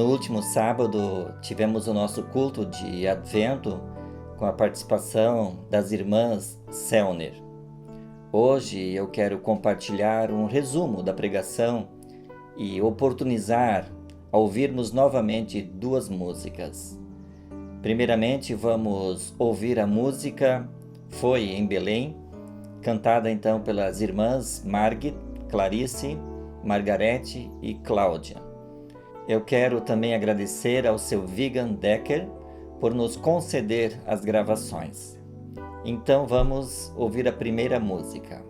No último sábado, tivemos o nosso culto de Advento com a participação das irmãs Selner. Hoje eu quero compartilhar um resumo da pregação e oportunizar a ouvirmos novamente duas músicas. Primeiramente, vamos ouvir a música Foi em Belém, cantada então pelas irmãs Margit, Clarice, Margarete e Cláudia. Eu quero também agradecer ao seu Vigan Decker por nos conceder as gravações. Então vamos ouvir a primeira música.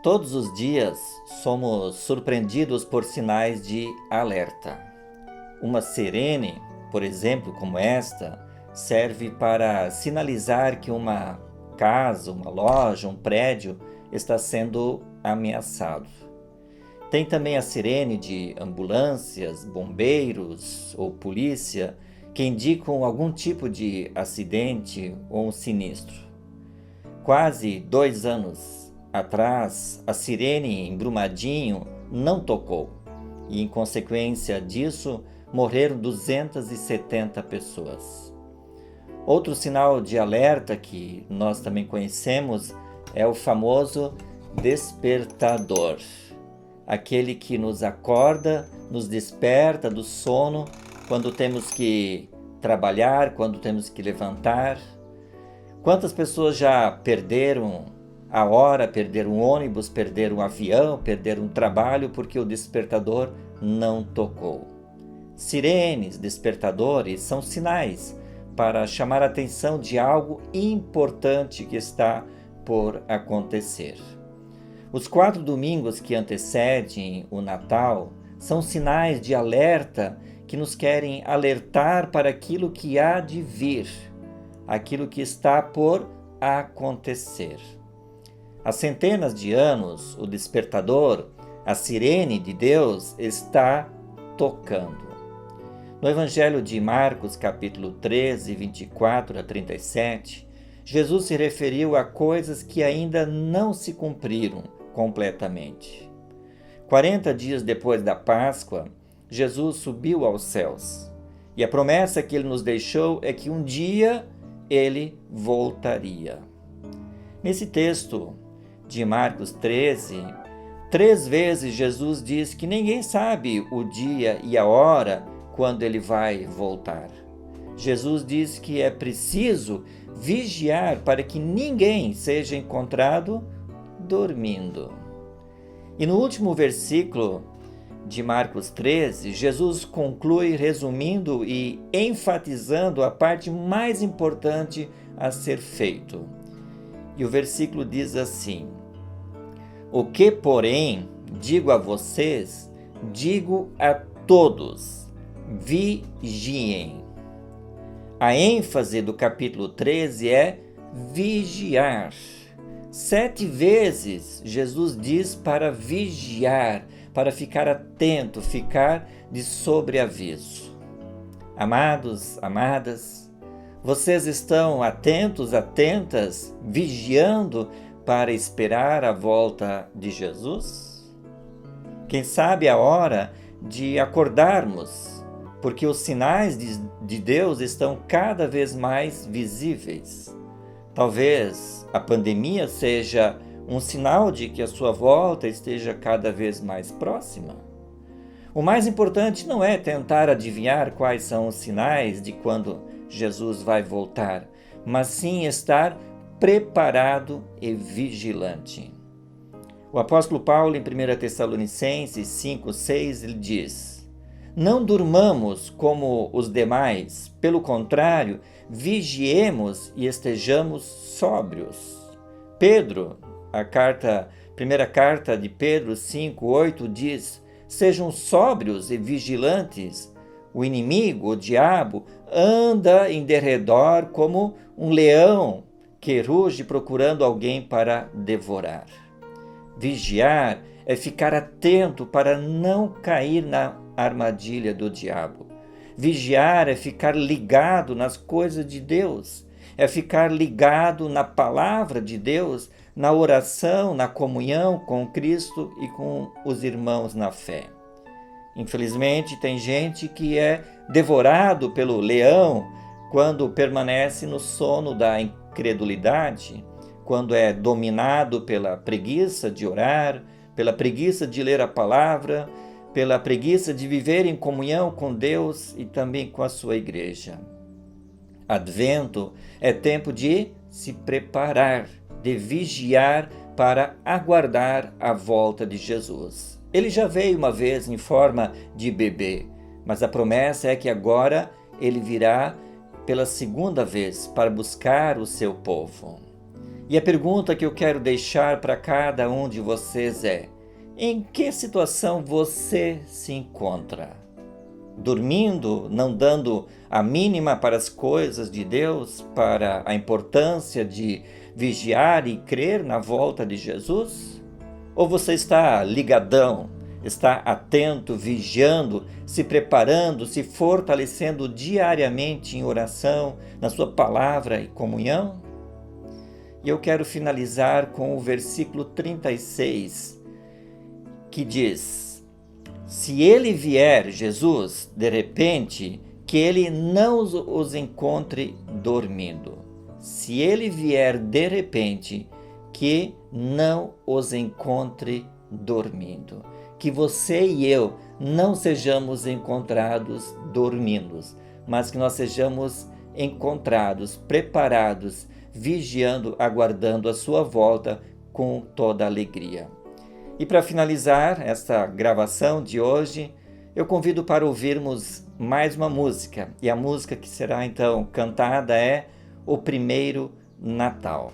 Todos os dias somos surpreendidos por sinais de alerta. Uma sirene, por exemplo, como esta, serve para sinalizar que uma casa, uma loja, um prédio está sendo ameaçado. Tem também a sirene de ambulâncias, bombeiros ou polícia que indicam algum tipo de acidente ou um sinistro. Quase 2 anos atrás, a sirene em Brumadinho não tocou e, em consequência disso, morreram 270 pessoas. Outro sinal de alerta que nós também conhecemos é o famoso despertador. Aquele que nos acorda, nos desperta do sono quando temos que trabalhar, quando temos que levantar. Quantas pessoas já perderam a hora, perderam um ônibus, perderam um avião, perderam um trabalho porque o despertador não tocou? Sirenes, despertadores são sinais para chamar a atenção de algo importante que está por acontecer. Os 4 domingos que antecedem o Natal são sinais de alerta que nos querem alertar para aquilo que há de vir, aquilo que está por acontecer. Há centenas de anos, o despertador, a sirene de Deus, está tocando. No Evangelho de Marcos, capítulo 13, 24 a 37, Jesus se referiu a coisas que ainda não se cumpriram completamente. 40 dias depois da Páscoa, Jesus subiu aos céus. E a promessa que ele nos deixou é que um dia ele voltaria. Nesse texto de Marcos 13, 3 vezes Jesus diz que ninguém sabe o dia e a hora quando ele vai voltar. Jesus diz que é preciso vigiar para que ninguém seja encontrado dormindo. E no último versículo de Marcos 13, Jesus conclui resumindo e enfatizando a parte mais importante a ser feito. E o versículo diz assim: "O que, porém, digo a vocês, digo a todos, vigiem." A ênfase do capítulo 13 é vigiar. 7 vezes Jesus diz para vigiar, para ficar atento, ficar de sobreaviso. Amados, amadas, vocês estão atentos, atentas, vigiando para esperar a volta de Jesus? Quem sabe a hora de acordarmos, porque os sinais de Deus estão cada vez mais visíveis. Talvez a pandemia seja um sinal de que a sua volta esteja cada vez mais próxima. O mais importante não é tentar adivinhar quais são os sinais de quando Jesus vai voltar, mas sim estar preparado e vigilante. O apóstolo Paulo, em 1 Tessalonicenses 5:6, ele diz: "Não durmamos como os demais, pelo contrário, vigiemos e estejamos sóbrios." Pedro, primeira carta de Pedro 5:8 diz: "Sejam sóbrios e vigilantes. O inimigo, o diabo, anda em derredor como um leão que ruge procurando alguém para devorar." Vigiar é ficar atento para não cair na armadilha do diabo. Vigiar é ficar ligado nas coisas de Deus, é ficar ligado na palavra de Deus, na oração, na comunhão com Cristo e com os irmãos na fé. Infelizmente, tem gente que é devorado pelo leão quando permanece no sono da incredulidade, quando é dominado pela preguiça de orar, pela preguiça de ler a palavra, pela preguiça de viver em comunhão com Deus e também com a sua igreja. Advento é tempo de se preparar, de vigiar para aguardar a volta de Jesus. Ele já veio uma vez em forma de bebê, mas a promessa é que agora ele virá pela segunda vez para buscar o seu povo. E a pergunta que eu quero deixar para cada um de vocês é: em que situação você se encontra? Dormindo, não dando a mínima para as coisas de Deus, para a importância de vigiar e crer na volta de Jesus? Ou você está ligadão, está atento, vigiando, se preparando, se fortalecendo diariamente em oração, na sua palavra e comunhão? E eu quero finalizar com o versículo 36, que diz: Se ele vier, Jesus, de repente, que ele não os encontre dormindo. Se ele vier de repente, que não os encontre dormindo. Que você e eu não sejamos encontrados dormindo, mas que nós sejamos encontrados, preparados, vigiando, aguardando a sua volta com toda alegria. E para finalizar esta gravação de hoje, eu convido para ouvirmos mais uma música. E a música que será então cantada é O Primeiro Natal.